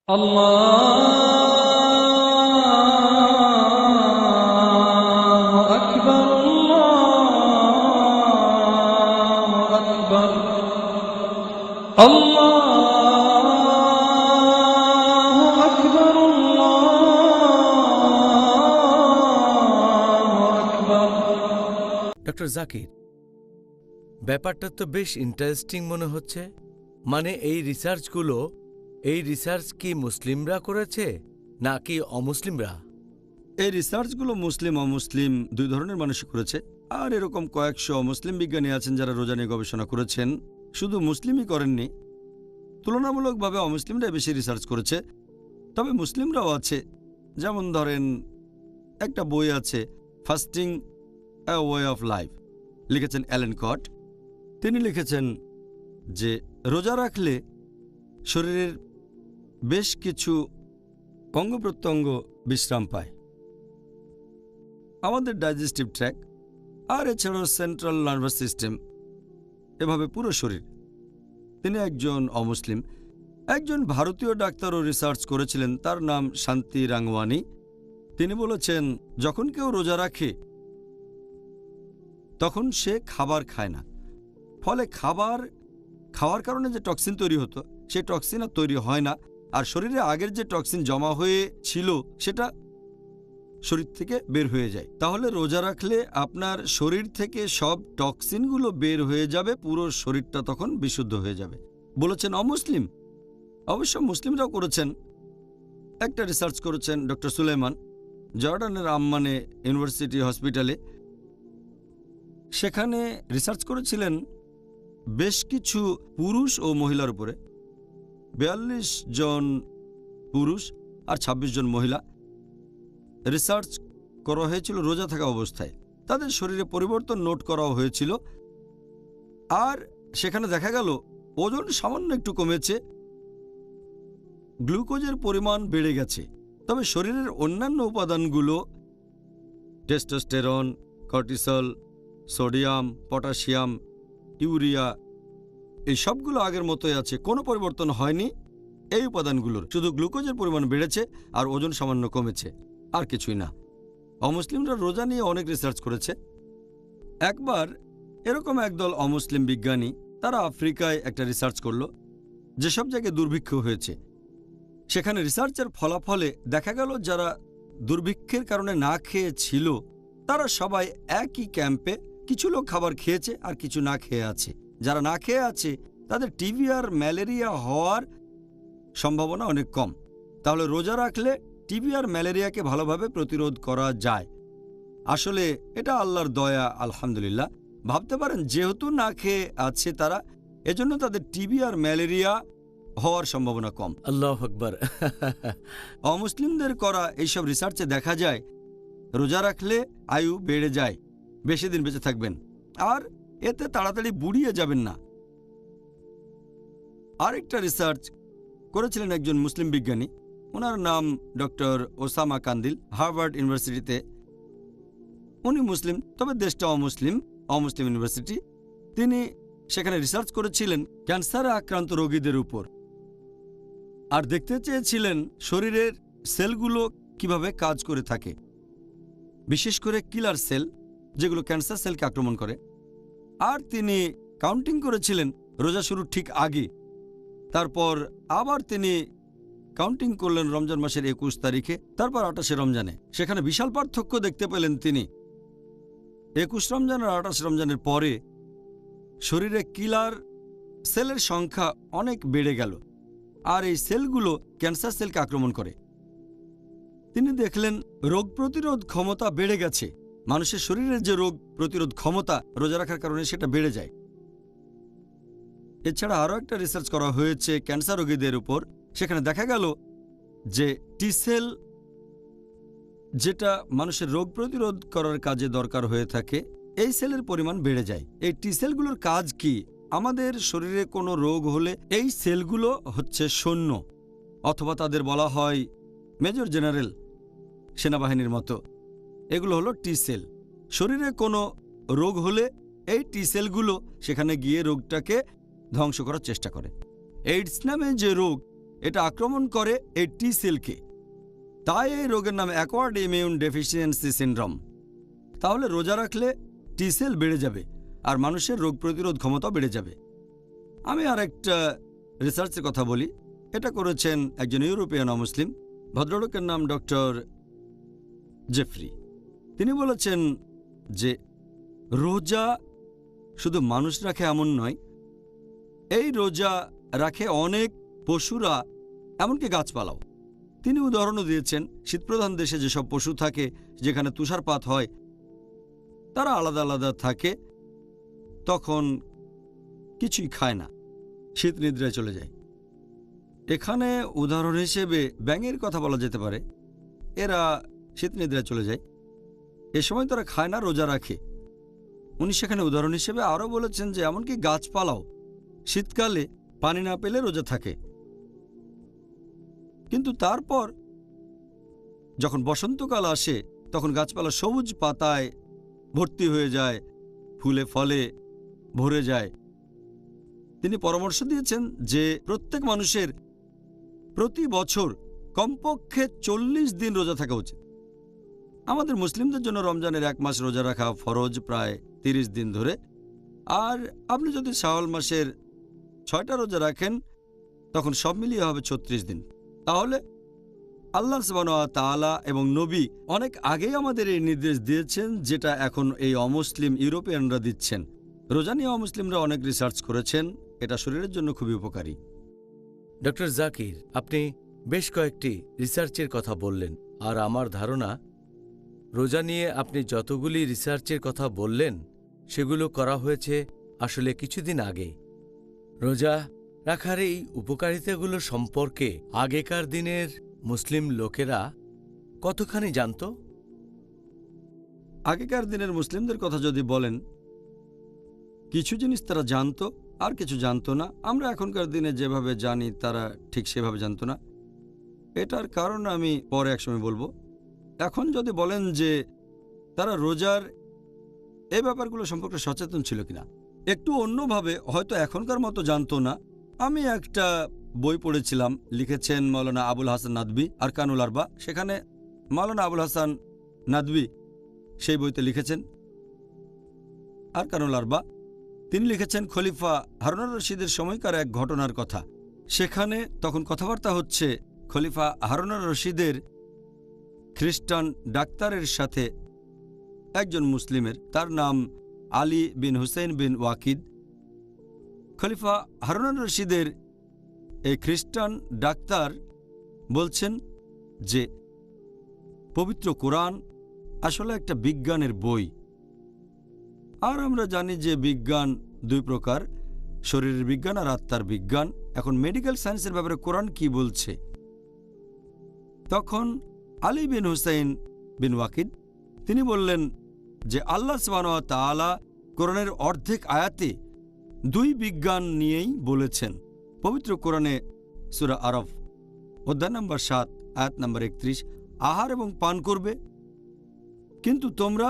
الله أكبر الله أكبر الله أكبر الله أكبر। Doctor Zakir, ব্যাপারটা তো বেশ ইন্টারেস্টিং মনে হচ্ছে। মানে এই রিসার্চ কি মুসলিমরা করেছে নাকি অমুসলিমরা? এই রিসার্চগুলো মুসলিম অমুসলিম দুই ধরনের মানুষই করেছে। আর এরকম কয়েকশো মুসলিম বিজ্ঞানী আছেন যারা রোজা নিয়ে গবেষণা করেছেন। শুধু মুসলিমই করেননি, তুলনামূলকভাবে অমুসলিমরা বেশি রিসার্চ করেছে। তবে মুসলিমরাও আছে। যেমন ধরেন, একটা বই আছে fasting a way of life, লিখেছেন অ্যালেন কট। তিনি লিখেছেন যে রোজা রাখলে শরীরের বেশ কিছু অঙ্গ প্রত্যঙ্গ বিশ্রাম পায়, আমাদের ডাইজেস্টিভ ট্র্যাক্ট আর এছাড়াও সেন্ট্রাল নার্ভাস সিস্টেম, এভাবে পুরো শরীর। তিনি একজন অমুসলিম। একজন ভারতীয় ডাক্তারও রিসার্চ করেছিলেন, তার নাম শান্তি রাংওয়ানি। তিনি বলেছেন যখন কেউ রোজা রাখে তখন সে খাবার খায় না, ফলে খাওয়ার কারণে যে টক্সিন তৈরি হতো সেই টক্সিন আর তৈরি হয় না, আর শরীরে আগের যে টক্সিন জমা হয়ে ছিল সেটা শরীর থেকে বের হয়ে যায়। তাহলে রোজা রাখলে আপনার শরীর থেকে সব টক্সিনগুলো বের হয়ে যাবে, পুরো শরীরটা তখন বিশুদ্ধ হয়ে যাবে, বলেছেন অমুসলিম। অবশ্য মুসলিমরাও করেছেন। একটা রিসার্চ করেছেন ডক্টর সুলাইমান জর্ডানের আম্মানে ইউনিভার্সিটি হসপিটালে। সেখানে রিসার্চ করেছিলেন বেশ কিছু পুরুষ ও মহিলার উপরে। ৪২ জন পুরুষ আর ২৬ জন মহিলা রিসার্চ করা হয়েছিল রোজা থাকা অবস্থায়। তাদের শরীরে পরিবর্তন নোট করা হয়েছিল, আর সেখানে দেখা গেল ওজন সামান্য একটু কমেছে, গ্লুকোজের পরিমাণ বেড়ে গেছে। তবে শরীরের অন্যান্য উপাদানগুলো testosterone, cortisol, sodium, potassium, urea, এই সবগুলো আগের মতোই আছে, কোনো পরিবর্তন হয়নি। এই উপাদানগুলোর শুধু গ্লুকোজের পরিমাণ বেড়েছে আর ওজন সামান্য কমেছে, আর কিছুই না। অমুসলিমরা রোজা নিয়ে অনেক রিসার্চ করেছে। একবার এরকম একদল অমুসলিম বিজ্ঞানী তারা আফ্রিকায় একটা রিসার্চ করল, যেসব জায়গায় দুর্ভিক্ষ হয়েছে সেখানে রিসার্চের ফলাফলে দেখা গেল যারা দুর্ভিক্ষের কারণে না খেয়ে ছিল তারা সবাই একই ক্যাম্পে, কিছু লোক খাবার খেয়েছে আর কিছু না খেয়ে আছে। যারা না খেয়ে আছে তাদের টিবি আর ম্যালেরিয়া হওয়ার সম্ভাবনা অনেক কম। তাহলে রোজা রাখলে টিবি আর ম্যালেরিয়াকে ভালোভাবে প্রতিরোধ করা যায়। আসলে এটা আল্লাহর দয়া, আলহামদুলিল্লাহ। ভাবতে পারেন যেহেতু না খেয়ে আছে তারা, এজন্য তাদের টিবি আর ম্যালেরিয়া হওয়ার সম্ভাবনা কম। আল্লাহু আকবার। অমুসলিমদের করা এইসব রিসার্চে দেখা যায় রোজা রাখলে আয়ু বেড়ে যায়, বেশি দিন বেঁচে থাকবেন, আর এতে তাড়াতাড়ি বুড়িয়ে যাবেন না। আরেকটা রিসার্চ করেছিলেন একজন মুসলিম বিজ্ঞানী, ওনার নাম ডক্টর ওসামা কান্দিল, হার্ভার্ড ইউনিভার্সিটিতে। উনি মুসলিম, তবে দেশটা অমুসলিম ইউনিভার্সিটি। তিনি সেখানে রিসার্চ করেছিলেন ক্যান্সারে আক্রান্ত রোগীদের উপর, আর দেখতে চেয়েছিলেন শরীরের সেলগুলো কিভাবে কাজ করে থাকে, বিশেষ করে কিলার সেল যেগুলো ক্যান্সার সেলকে আক্রমণ করে। আর তিনি কাউন্টিং করেছিলেন রোজা শুরুর ঠিক আগে। তারপর আবার তিনি কাউন্টিং করলেন রমজান মাসের ২১ তারিখে, তারপর ২৮শে রমজানে। সেখানে বিশাল পার্থক্য দেখতে পেলেন তিনি। ২১ রমজান আর ২৮ রমজানের পরে শরীরে কিলার সেলের সংখ্যা অনেক বেড়ে গেল, আর এই সেলগুলো ক্যান্সার সেলকে আক্রমণ করে। তিনি দেখলেন রোগ প্রতিরোধ ক্ষমতা বেড়ে গেছে। মানুষের শরীরের যে রোগ প্রতিরোধ ক্ষমতা রোজা রাখার কারণে সেটা বেড়ে যায়। এছাড়া আরও একটা রিসার্চ করা হয়েছে ক্যান্সার রোগীদের উপর। সেখানে দেখা গেল যে টি সেল, যেটা মানুষের রোগ প্রতিরোধ করার কাজে দরকার হয়ে থাকে, এই সেলের পরিমাণ বেড়ে যায়। এই টি সেলগুলোর কাজ কি? আমাদের শরীরে কোনো রোগ হলে এই সেলগুলো হচ্ছে সৈন্য, অথবা তাদের বলা হয় মেজর জেনারেল, সেনাবাহিনীর মতো। এগুলো হলো টি সেল। শরীরে কোনো রোগ হলে এই টি সেলগুলো সেখানে গিয়ে রোগটাকে ধ্বংস করার চেষ্টা করে। এইডস নামে যে রোগ, এটা আক্রমণ করে এই টি সেলকে, তাই এই রোগের নাম অ্যাকোয়ার্ড ইমিউন ডেফিসিয়েন্সি সিনড্রোম। তাহলে রোজা রাখলে টি সেল বেড়ে যাবে আর মানুষের রোগ প্রতিরোধ ক্ষমতা বেড়ে যাবে। আমি আর একটা রিসার্চের কথা বলি। এটা করেছেন একজন ইউরোপিয়ান অমুসলিম, ভদ্রলোকের নাম ডক্টর জেফরি। তিনি বলেছেন যে রোজা শুধু মানুষ রাখে এমন নয়, এই রোজা রাখে অনেক পশুরা, এমনকি গাছপালাও। তিনি উদাহরণও দিয়েছেন শীতপ্রধান দেশে যেসব পশু থাকে, যেখানে তুষারপাত হয়, তারা আলাদা আলাদা থাকে, তখন কিছুই খায় না, শীত নিদ্রায় চলে যায়। এখানে উদাহরণ হিসেবে ব্যাঙের কথা বলা যেতে পারে। এরা শীত নিদ্রায় চলে যায়, এ সময় তারা খায় না, রোজা রাখে। উনি সেখানে উদাহরণ হিসেবে আরও বলেছেন যে এমনকি গাছপালাও শীতকালে পানি না পেলে রোজা থাকে। কিন্তু তারপর যখন বসন্তকাল আসে, তখন গাছপালা সবুজ পাতায় ভর্তি হয়ে যায়, ফুলে ফলে ভরে যায়। তিনি পরামর্শ দিয়েছেন যে প্রত্যেক মানুষের প্রতি বছর কমপক্ষে 40 দিন রোজা থাকা উচিত। আমাদের মুসলিমদের জন্য রমজানের 1 মাস রোজা রাখা ফরজ, প্রায় 30 দিন ধরে। আর আপনি যদি শাওয়াল মাসের 6টা রোজা রাখেন, তখন সব মিলিয়ে হবে 36 দিন। তাহলে আল্লাহ সুবহানাহু ওয়া তাআলা এবং নবী অনেক আগেই আমাদের এই নির্দেশ দিয়েছেন, যেটা এখন এই অমুসলিম ইউরোপিয়ানরা দিচ্ছেন। রোজা নিয়ে অমুসলিমরা অনেক রিসার্চ করেছেন, এটা শরীরের জন্য খুবই উপকারী। ডক্টর জাকির, আপনি বেশ কয়েকটি রিসার্চের কথা বললেন, আর আমার ধারণা রোজা নিয়ে আপনি যতগুলি রিসার্চের কথা বললেন সেগুলো করা হয়েছে আসলে কিছুদিন আগে। রোজা রাখার এই উপকারিতাগুলো সম্পর্কে আগেকার দিনের মুসলিম লোকেরা কতখানি জানত? আগেকার দিনের মুসলিমদের কথা যদি বলেন, কিছু জিনিস তারা জানতো আর কিছু জানতো না। আমরা এখনকার দিনে যেভাবে জানি তারা ঠিক সেভাবে জানতো না। এটার কারণ আমি পরে একসময় বলবো। এখন যদি বলেন যে তারা রোজার এই ব্যাপারগুলো সম্পর্কে সচেতন ছিল কিনা, একটু অন্যভাবে, হয়তো এখনকার মতো জানতো না। আমি একটা বই পড়েছিলাম, লিখেছেন মৌলানা আবুল হাসান নাদভী, আরকানুল আরবা। সেখানে মৌলানা আবুল হাসান নাদভী সেই বইতে লিখেছেন আরকানুল আরবা। তিনি লিখেছেন খলিফা হারুনুর রশিদের সময়কার এক ঘটনার কথা। সেখানে তখন কথাবার্তা হচ্ছে খলিফা হারুনুর রশিদের খ্রিস্টান ডাক্তারের সাথে একজন মুসলিমের, তার নাম আলী বিন হুসেইন বিন ওয়াকিদ। খলিফা হারুনুর রশিদের এই খ্রিস্টান ডাক্তার বলছেন যে পবিত্র কোরআন আসলে একটা বিজ্ঞানের বই। আর আমরা জানি যে বিজ্ঞান 2 প্রকার, শরীরের বিজ্ঞান আর আত্মার বিজ্ঞান। এখন মেডিকেল সায়েন্সের ব্যাপারে কোরআন কি বলছে? তখন আলী বিন হুসাইন বিন ওয়াকিদ তিনি বললেন যে আল্লাহ সুবহানাহু ওয়া তাআলা কোরআনের অর্ধেক আয়াতে 2 বিজ্ঞান নিয়েই বলেছেন। পবিত্র কোরআনে সূরা আরফ অধ্যায় নম্বর 7 আয়াত নম্বর 31, আহার এবং পান করবে, কিন্তু তোমরা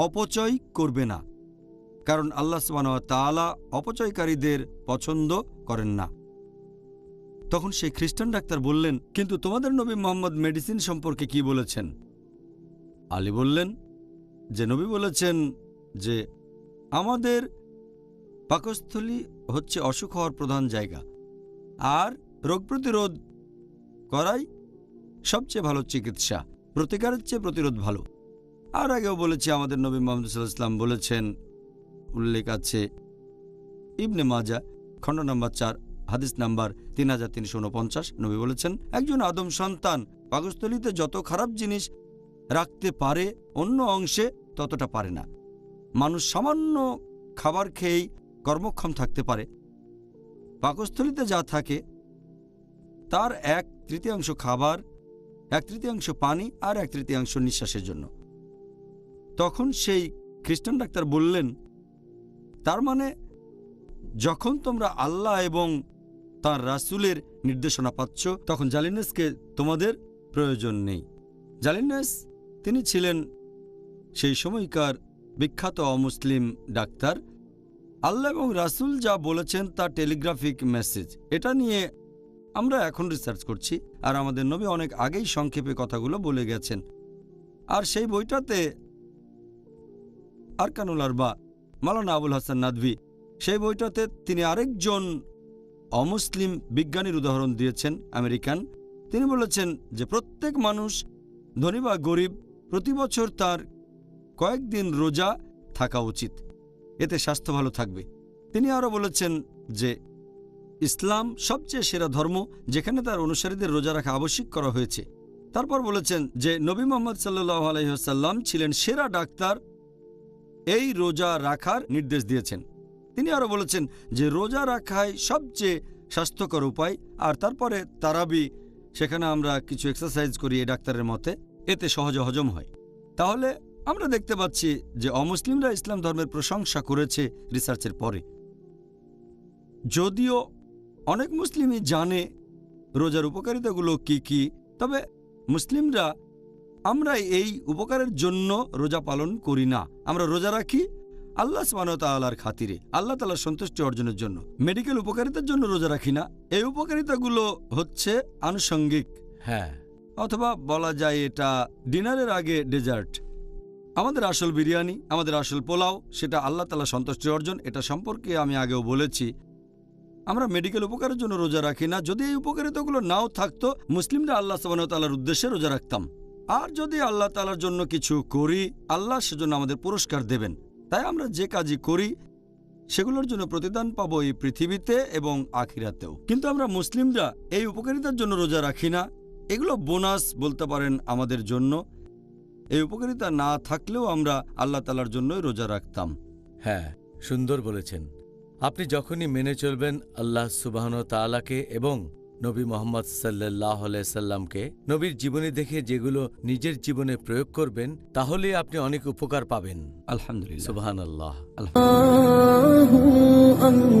অপচয় করবে না, কারণ আল্লাহ সুবহানাহু ওয়া তাআলা অপচয়কারীদের পছন্দ করেন না। তখন সেই খ্রিস্টান ডাক্তার বললেন, কিন্তু তোমাদের নবী মুহাম্মদ মেডিসিন সম্পর্কে কি বলেছেন? আলী বললেন যে নবী বলেছেন যে আমাদের পাকস্থলী হচ্ছে অসুখ হওয়ার প্রধান জায়গা, আর রোগ প্রতিরোধ করাই সবচেয়ে ভালো চিকিৎসা, প্রতিকারের চেয়ে প্রতিরোধ ভালো। আর আগেও বলেছি আমাদের নবী মুহাম্মদ সাল্লাল্লাহু আলাইহি ওয়াসাল্লাম বলেছেন, উল্লেখ আছে ইবনে মাজা খণ্ড নম্বর 4 হাদিস নাম্বার 3349, নবী বলেছেন একজন আদম সন্তান পাকস্থলীতে যত খারাপ জিনিস রাখতে পারে অন্য অংশে ততটা পারে না। মানুষ সামান্য খাবার খেয়েই কর্মক্ষম থাকতে পারে। পাকস্থলীতে যা থাকে তার 1/3 খাবার, 1/3 পানি আর 1/3 নিঃশ্বাসের জন্য। তখন সেই খ্রিস্টান ডাক্তার বললেন, তার মানে যখন তোমরা আল্লাহ এবং তার রাসূলের নির্দেশনা পাচ্ছ, তখন জালিনাসকে তোমাদের প্রয়োজন নেই। জালিনাস তিনি ছিলেন সেই সময়কার বিখ্যাত অমুসলিম ডাক্তার। আল্লাহ এবং রাসূল যা বলেছেন তা টেলিগ্রাফিক মেসেজ। এটা নিয়ে আমরা এখন রিসার্চ করছি, আর আমাদের নবী অনেক আগেই সংক্ষেপে কথাগুলো বলে গেছেন। আর সেই বইটাতে আরকানুল আরবা মাওলানা আবুল হাসান নাদভী, সেই বইটাতে তিনি আরেকজন অমুসলিম বিজ্ঞানীর উদাহরণ দিয়েছেন, আমেরিকান। তিনি বলেছেন যে প্রত্যেক মানুষ, ধনী বা গরিব, প্রতি বছর তার কয়েকদিন রোজা থাকা উচিত, এতে স্বাস্থ্য ভালো থাকবে। তিনি আরও বলেছেন যে ইসলাম সবচেয়ে সেরা ধর্ম, যেখানে তার অনুসারীদের রোজা রাখা আবশ্যিক করা হয়েছে। তারপর বলেছেন যে নবী মুহাম্মদ সাল্লাল্লাহু আলাইহি ওয়াসাল্লাম ছিলেন সেরা ডাক্তার, এই রোজা রাখার নির্দেশ দিয়েছেন। তিনি আরও বলেছেন যে রোজা রাখাই সবচেয়ে স্বাস্থ্যকর উপায়। আর তারপরে তারাবি, সেখানে আমরা কিছু এক্সারসাইজ করি এই ডাক্তারের মতে, এতে সহজে হজম হয়। তাহলে আমরা দেখতে পাচ্ছি যে অমুসলিমরা ইসলাম ধর্মের প্রশংসা করেছে রিসার্চের পরে। যদিও অনেক মুসলিমই জানে রোজার উপকারিতাগুলো কি কি, তবে মুসলিমরা আমরা এই উপকারের জন্য রোজা পালন করি না। আমরা রোজা রাখি আল্লাহ সুবহানাহু ওয়া তাআলার খাতিরে, আল্লাহ তাআলার সন্তুষ্টি অর্জনের জন্য। মেডিকেল উপকারিতার জন্য রোজা রাখি না। এই উপকারিতাগুলো হচ্ছে আনুষঙ্গিক, হ্যাঁ, অথবা বলা যায় এটা ডিনারের আগে ডেজার্ট। আমাদের আসল বিরিয়ানি, আমাদের আসল পোলাও, সেটা আল্লাহ তাআলার সন্তুষ্টি অর্জন। এটা সম্পর্কে আমি আগেও বলেছি। আমরা মেডিকেল উপকারের জন্য রোজা রাখি না। যদি এই উপকারিতাগুলো নাও থাকতো, মুসলিমরা আল্লাহ সুবহানাহু ওয়া তাআলার উদ্দেশ্যে রোজা রাখতাম। আর যদি আল্লাহ তাআলার জন্য কিছু করি, আল্লাহ সেজন্য আমাদের পুরস্কার দেবেন। তাই আমরা যে কাজই করি সেগুলোর জন্য প্রতিদান পাবো এই পৃথিবীতে এবং আখিরাতেও। কিন্তু আমরা মুসলিমরা এই উপকারিতার জন্য রোজা রাখি না। এগুলো বোনাস বলতে পারেন আমাদের জন্য। এই উপকারিতা না থাকলেও আমরা আল্লাহ তাআলার জন্যই রোজা রাখতাম। হ্যাঁ, সুন্দর বলেছেন। আপনি যখনই মেনে চলবেন আল্লাহ সুবহানাহু ওয়া তাআলাকে এবং নবী মুহাম্মদ সাল্লাল্লাহু আলাইহি সাল্লামকে, নবীর জীবনী দেখে যেগুলো নিজের জীবনে প্রয়োগ করবেন, তাহলে আপনি অনেক উপকার পাবেন। আলহামদুলিল্লাহ। সুবহানাল্লাহ। আলহামদুলিল্লাহ।